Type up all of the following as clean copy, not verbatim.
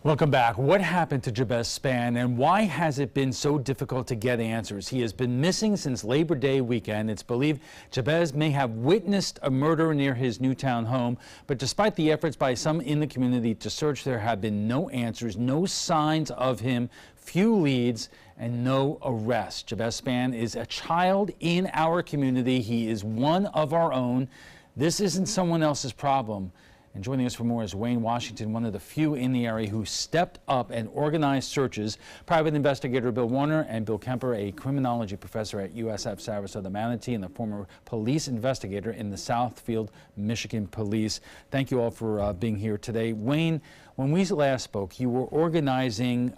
Welcome back. What happened to Jabez Spann and why has it been so difficult to get answers? He has been missing since Labor Day weekend. It's believed Jabez may have witnessed a murder near his Newtown home, but despite the efforts by some in the community to search, there have been no answers, no signs of him, few leads, and no arrests. Jabez Spann is a child in our community. He is one of our own. This isn't someone else's problem. And joining us for more is Wayne Washington, one of the few in the area who stepped up and organized searches. Private investigator Bill Warner and Bill Kemper, a criminology professor at USF Sarasota Manatee and the former police investigator in the Southfield, Michigan Police. Thank you all for being here today. Wayne, when we last spoke, you were organizing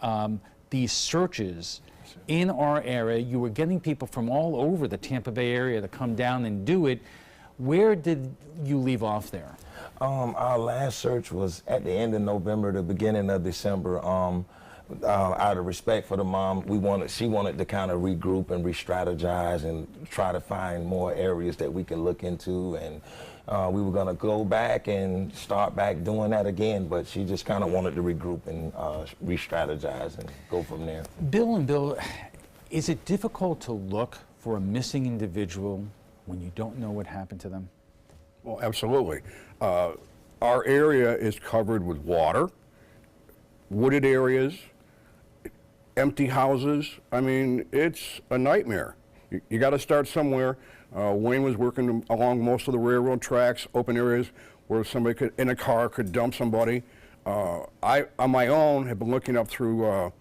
these searches in our area. You were getting people from all over the Tampa Bay area to come down and do it. Where did you leave off there? Our last search was at the end of November, the beginning of December. Out of respect for the mom, she wanted to kind of regroup and re-strategize and try to find more areas that we could look into. And we were going to go back and start back doing that again, but she just kind of wanted to regroup and re-strategize and go from there. Bill, is it difficult to look for a missing individual when you don't know what happened to them? Well, absolutely. Our area is covered with water, wooded areas, empty houses. I mean, it's a nightmare. You got to start somewhere. Wayne was working along most of the railroad tracks, open areas where somebody could, in a car, could dump somebody. I, on my own, have been looking up through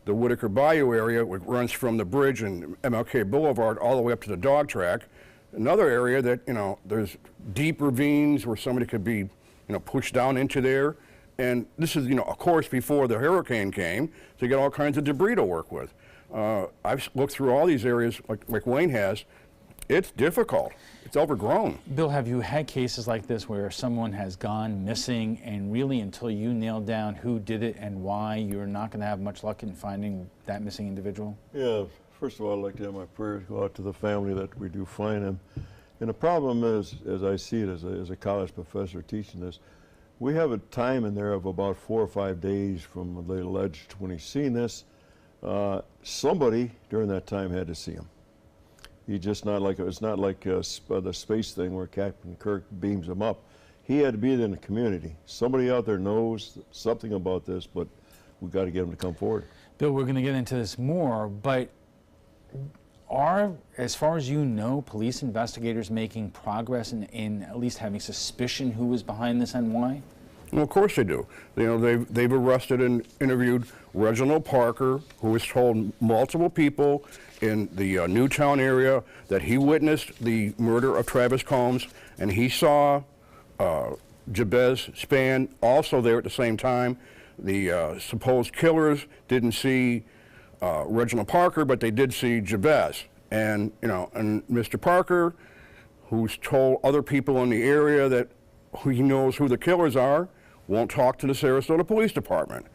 the Whitaker Bayou area, which runs from the bridge and MLK Boulevard all the way up to the dog track. Another area that, there's deep ravines where somebody could be, pushed down into there. And this is, of course, before the hurricane came, so you got all kinds of debris to work with. I've looked through all these areas like Wayne has. It's difficult. It's overgrown. Bill, have you had cases like this where someone has gone missing and really until you nail down who did it and why, you're not going to have much luck in finding that missing individual? Yeah. First of all, I'd like to have my prayers go out to the family that we do find him. And the problem is, as I see it as a college professor teaching this, we have a time in there of about 4 or 5 days from the alleged when he's seen this. Somebody during that time had to see him. He just not like, it's not like the space thing where Captain Kirk beams him up. He had to be in the community. Somebody out there knows something about this, but we got to get him to come forward. Bill, we're going to get into this more, but are, as far as you know, police investigators making progress in at least having suspicion who was behind this and why? Well, of course they do. They've arrested and interviewed Reginald Parker, who has told multiple people in the Newtown area that he witnessed the murder of Travis Combs, and he saw Jabez Spann also there at the same time. The supposed killers didn't see Reginald Parker, but they did see Jabez. And, and Mr. Parker, who's told other people in the area that he knows who the killers are, won't talk to the Sarasota Police Department.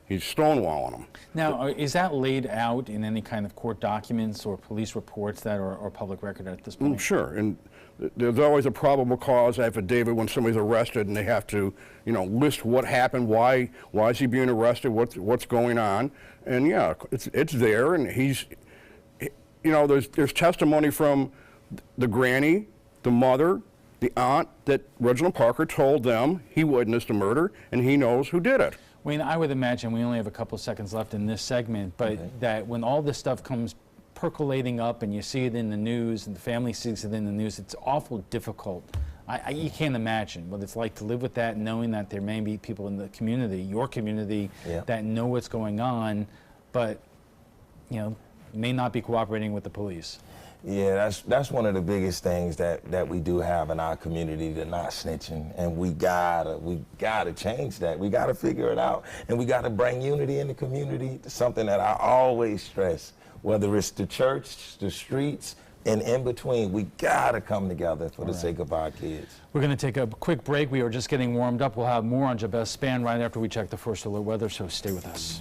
He's stonewalling them. Now, is that laid out in any kind of court documents or police reports that are public record at this point? Sure, and there's always a probable cause affidavit when somebody's arrested and they have to, list what happened, why is he being arrested, what's going on, and yeah, it's there, and he's, there's testimony from the granny, the mother, the aunt that Reginald Parker told them he witnessed the murder and he knows who did it. Wayne, I would imagine we only have a couple of seconds left in this segment, but that when all this stuff comes percolating up and you see it in the news and the family sees it in the news, it's awful difficult. You can't imagine what it's like to live with that, knowing that there may be people in the community, your community, that know what's going on, but may not be cooperating with the police. Yeah, that's one of the biggest things that we do have in our community, the not snitching, and we gotta change that. We gotta figure it out, and we gotta bring unity in the community. Something that I always stress, whether it's the church, the streets, and in between, we gotta come together for the sake of our kids. We're going to take a quick break. We are just getting warmed up. We'll have more on Jabez Spann right after we check the first alert weather, so stay with us.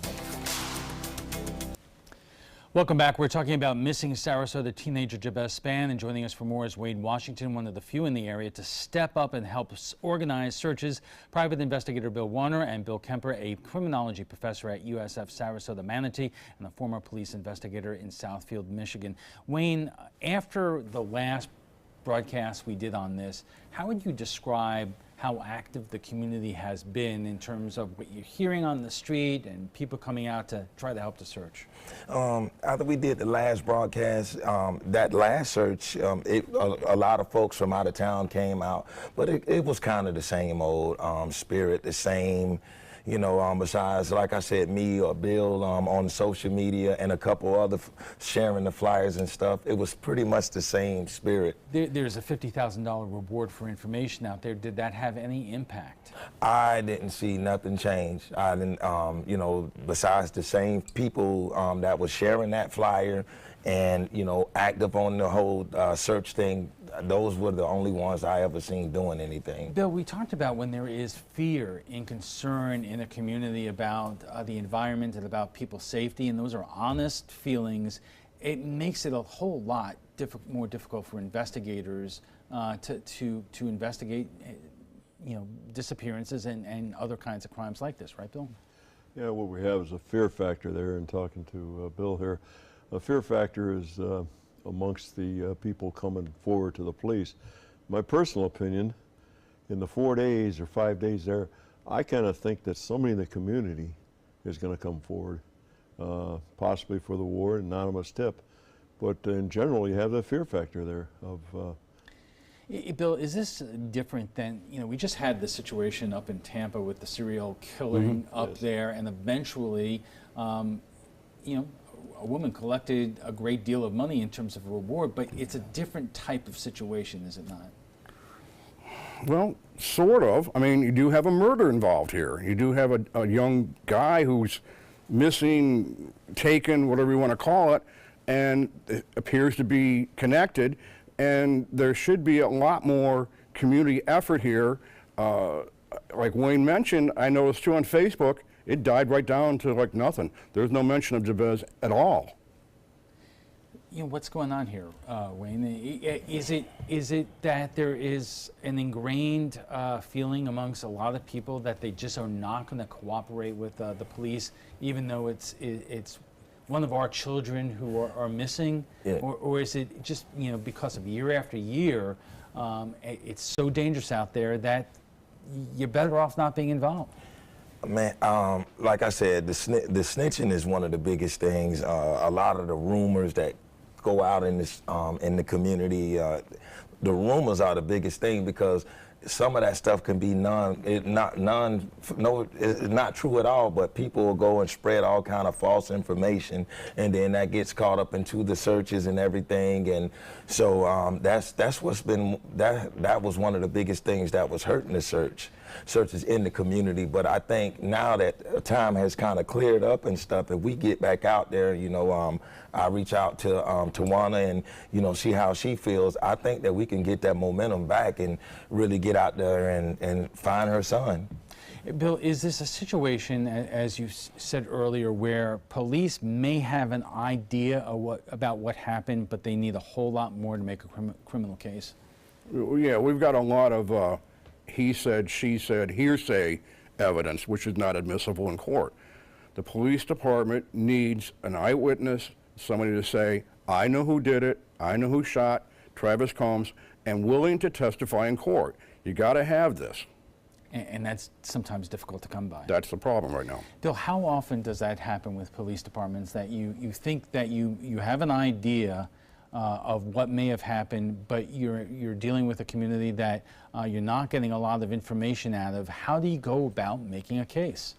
Welcome back. We're talking about missing Sarasota teenager Jabez Spann, and joining us for more is Wade Washington, one of the few in the area to step up and help organize searches. Private investigator Bill Warner and Bill Kemper, a criminology professor at USF Sarasota Manatee and a former police investigator in Southfield, Michigan. Wayne, after the last broadcast we did on this, how would you describe how active the community has been in terms of what you're hearing on the street and people coming out to try to help the search? After we did the last broadcast, that last search, a lot of folks from out of town came out, but it was kind of the same old spirit, the same, you know, besides, like I said, me or Bill on social media and a couple other sharing the flyers and stuff, it was pretty much the same spirit. There's a $50,000 reward for information out there. Did that have any impact? I didn't see nothing change. I didn't, you know, besides the same people that was sharing that flyer and, you know, active on the whole search thing, those were the only ones I ever seen doing anything. Bill, we talked about when there is fear and concern in a community about the environment and about people's safety, and those are honest feelings, it makes it a whole lot more difficult for investigators to investigate, you know, disappearances and other kinds of crimes like this, right, Bill? Yeah, what we have is a fear factor there, and talking to Bill here, a fear factor is amongst the people coming forward to the police. My personal opinion, in the 4 days or 5 days there, I kind of think that somebody in the community is going to come forward, possibly for the war, anonymous tip. But in general, you have the fear factor there of Bill, is this different than, you know, we just had the situation up in Tampa with the serial killing up there, and eventually, you know, a woman collected a great deal of money in terms of reward, but it's a different type of situation, is it not? Well, sort of. I mean, you do have a murder involved here. You do have a young guy who's missing, taken, whatever you want to call it, and it appears to be connected, and there should be a lot more community effort here. Like Wayne mentioned, I noticed too on Facebook, it died right down to like nothing. There's no mention of Jabez at all. You know, what's going on here, Wayne? Is it that there is an ingrained feeling amongst a lot of people that they just are not going to cooperate with the police, even though it's one of our children who are missing? Yeah. Or is it just, you know, because of year after year, it's so dangerous out there that you're better off not being involved? Man, like I said, the snitching is one of the biggest things. A lot of the rumors that go out in this in the community, the rumors are the biggest thing, because some of that stuff can be it's not true at all, but people will go and spread all kind of false information, and then that gets caught up into the searches and everything. And so that's what's been, that was one of the biggest things that was hurting the searches in the community. But I think now that time has kind of cleared up and stuff, if we get back out there, you know, I reach out to Tawana and, you know, see how she feels. I think that we can get that momentum back and really get out there and find her son. Bill, is this a situation, as you said earlier, where police may have an idea of about what happened, but they need a whole lot more to make a criminal case? Yeah, we've got a lot of he said, she said, hearsay evidence, which is not admissible in court. The police department needs an eyewitness, somebody to say, I know who did it, I know who shot Travis Combs, and willing to testify in court. You got to have this. And that's sometimes difficult to come by. That's the problem right now. Bill, how often does that happen with police departments, that you think that you have an idea of what may have happened, but you're dealing with a community that you're not getting a lot of information out of? How do you go about making a case?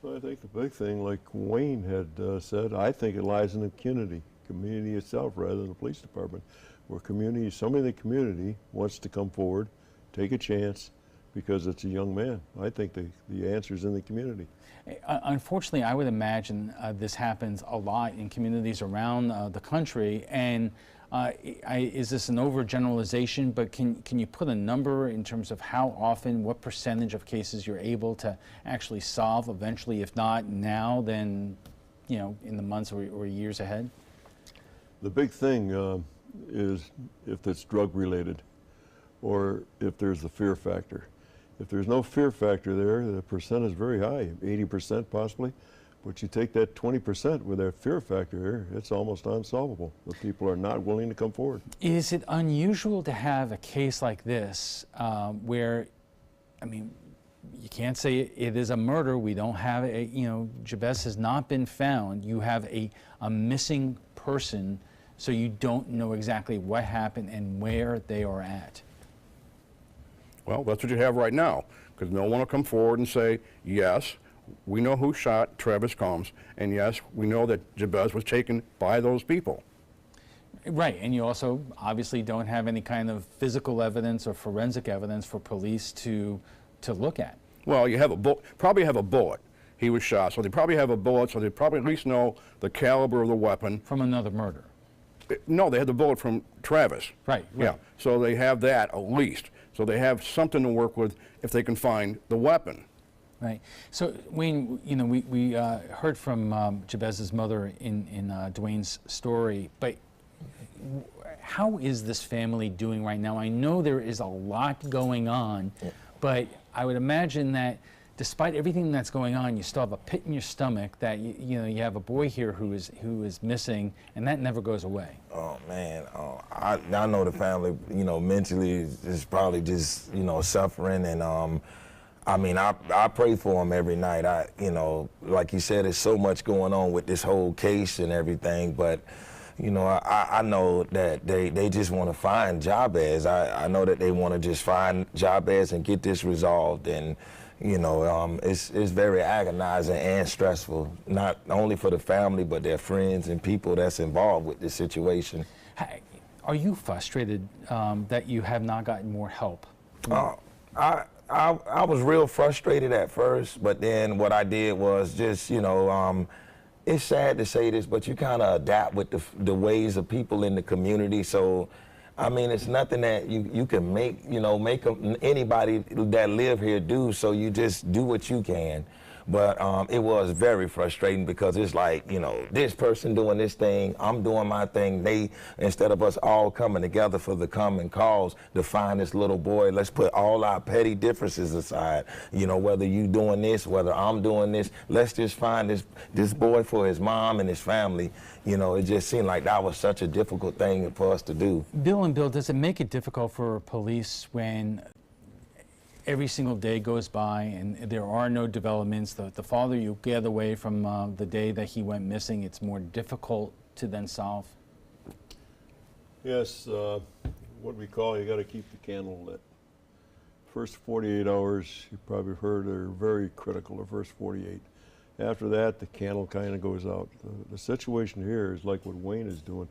Well, I think the big thing, like Wayne had said, I think it lies in the community itself rather than the police department, where somebody in the community wants to come forward, take a chance, because it's a young man. I think the answer's in the community. Unfortunately, I would imagine this happens a lot in communities around the country, and is this an overgeneralization, but can you put a number in terms of how often, what percentage of cases you're able to actually solve eventually? If not now, then you know, in the months or years ahead? The big thing is if it's drug related or if there's the fear factor. If there's no fear factor there, the percent is very high, 80% possibly. But you take that 20% with that fear factor here, it's almost unsolvable. The people are not willing to come forward. Is it unusual to have a case like this where, I mean, you can't say it is a murder. We don't have a, you know, Jabez has not been found. You have a missing person, so you don't know exactly what happened and where they are at. Well, that's what you have right now, because no one will come forward and say, yes, we know who shot Travis Combs, and yes, we know that Jabez was taken by those people. Right, and you also obviously don't have any kind of physical evidence or forensic evidence for police to look at. Well, you have probably have a bullet. He was shot, so they probably have a bullet, so they probably at least know the caliber of the weapon. From another murder? No, they had the bullet from Travis. Right. Yeah, so they have that at least. So they have something to work with if they can find the weapon. Right. So, Wayne, you know, we heard from Jabez's mother in Dwayne's story, but how is this family doing right now? I know there is a lot going on, but I would imagine that despite everything that's going on, you still have a pit in your stomach that you know you have a boy here who is missing, and that never goes away. Oh man, I know the family, you know, mentally is probably just, you know, suffering, and I mean, I pray for them every night. You know, like you said, there's so much going on with this whole case and everything, but you know, I know that they just want to find Jabez. I know that they want to just find Jabez and get this resolved, and you know, it's very agonizing and stressful, not only for the family, but their friends and people that's involved with this situation. Are you frustrated that you have not gotten more help? I was real frustrated at first, but then what I did was just, you know, it's sad to say this, but you kind of adapt with the ways of people in the community. So, I mean, it's nothing that you can make, you know, anybody that live here do, so you just do what you can. But it was very frustrating because it's like, you know, this person doing this thing, I'm doing my thing. Instead of us all coming together for the common cause to find this little boy, let's put all our petty differences aside. You know, whether you doing this, whether I'm doing this, let's just find this boy for his mom and his family. You know, it just seemed like that was such a difficult thing for us to do. Bill, does it make it difficult for police when every single day goes by and there are no developments? The farther you get away from the day that he went missing, it's more difficult to then solve? Yes, what we call, you got to keep the candle lit. First 48 hours, you probably heard, are very critical, the first 48. After that, the candle kind of goes out. The situation here is like what Wayne is doing.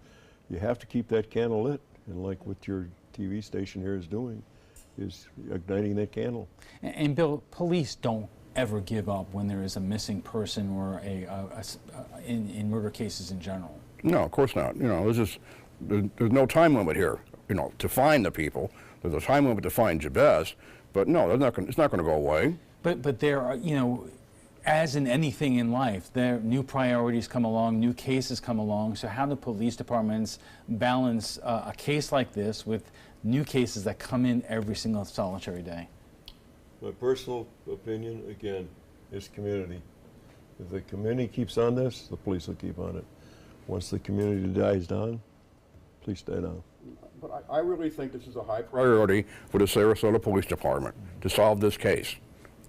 You have to keep that candle lit, and like what your TV station here is doing, is igniting that candle. And Bill, police don't ever give up when there is a missing person or in murder cases in general. No, of course not. You know, there's no time limit here, you know, to find the people. There's a time limit to find Jabez, but no, it's not going to go away. But there are, you know, as in anything in life, there new priorities come along, new cases come along. So how do police departments balance a case like this with new cases that come in every single solitary day? My personal opinion, again, is community. If the community keeps on this, the police will keep on it. Once the community dies down, police die down. But I really think this is a high priority for the Sarasota Police Department to solve this case.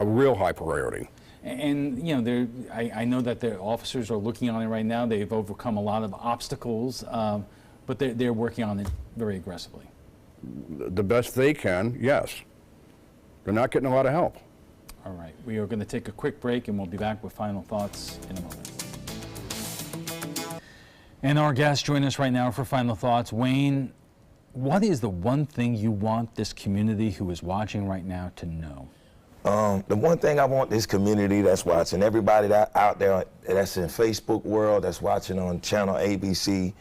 A real high priority. And you know, I know that the officers are looking on it right now. They've overcome a lot of obstacles, but they're working on it very aggressively. The best they can, yes. They're not getting a lot of help. All right, we are going to take a quick break, and we'll be back with final thoughts in a moment. And our guests join us right now for final thoughts. Wayne, what is the one thing you want this community who is watching right now to know? The one thing I want this community that's watching, everybody out there that's in Facebook world, that's watching on channel ABC,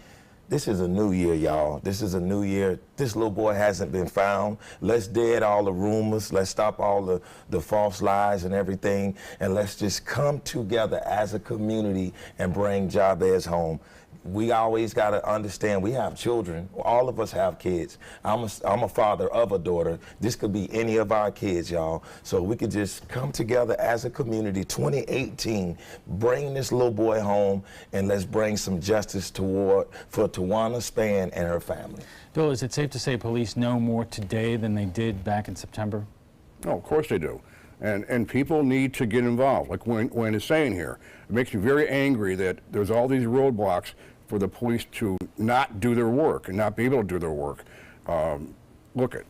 This is a new year, y'all. This is a new year. This little boy hasn't been found. Let's dead all the rumors. Let's stop all the false lies and everything. And let's just come together as a community and bring Jabez home. We always got to understand we have children. All of us have kids. I'm a father of a daughter. This could be any of our kids, y'all. So we could just come together as a community, 2018, bring this little boy home, and let's bring some justice for Tawana Spann and her family. Bill, is it safe to say police know more today than they did back in September? No, of course they do. And people need to get involved, like Wayne is saying here. It makes me very angry that there's all these roadblocks for the police to not do their work and not be able to do their work. Look,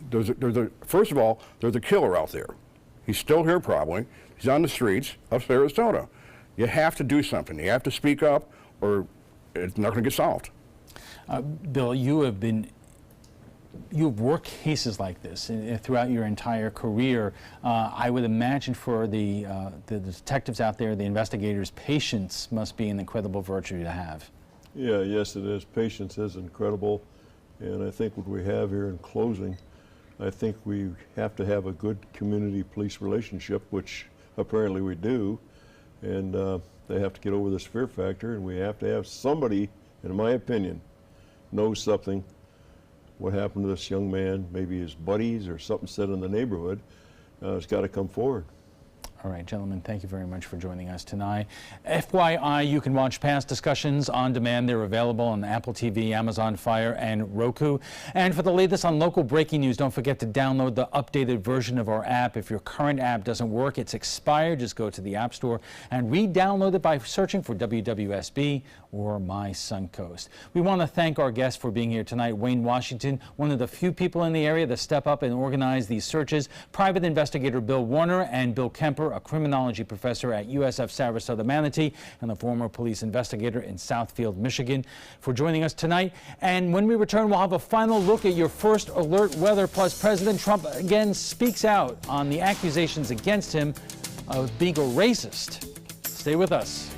first of all, there's a killer out there. He's still here probably. He's on the streets of Sarasota. You have to do something. You have to speak up or it's not going to get solved. Bill, you've worked cases like this throughout your entire career. I would imagine for the detectives out there, the investigators, patience must be an incredible virtue to have. Yeah, yes it is. Patience is incredible, and I think what we have here in closing, I think we have to have a good community police relationship, which apparently we do, and they have to get over this fear factor, and we have to have somebody, in my opinion, knows something, what happened to this young man, maybe his buddies or something said in the neighborhood, has got to come forward. All right, gentlemen, thank you very much for joining us tonight. FYI, you can watch past discussions on demand. They're available on Apple TV, Amazon Fire, and Roku. And for the latest on local breaking news, don't forget to download the updated version of our app. If your current app doesn't work, it's expired, just go to the App Store and re-download it by searching for WWSB or My Suncoast. We want to thank our guests for being here tonight. Wayne Washington, one of the few people in the area to step up and organize these searches. Private investigator Bill Warner and Bill Kemper, a criminology professor at USF Sarasota Manatee and a former police investigator in Southfield, Michigan, for joining us tonight. And when we return, we'll have a final look at your first alert weather. Plus, President Trump again speaks out on the accusations against him of being a racist. Stay with us.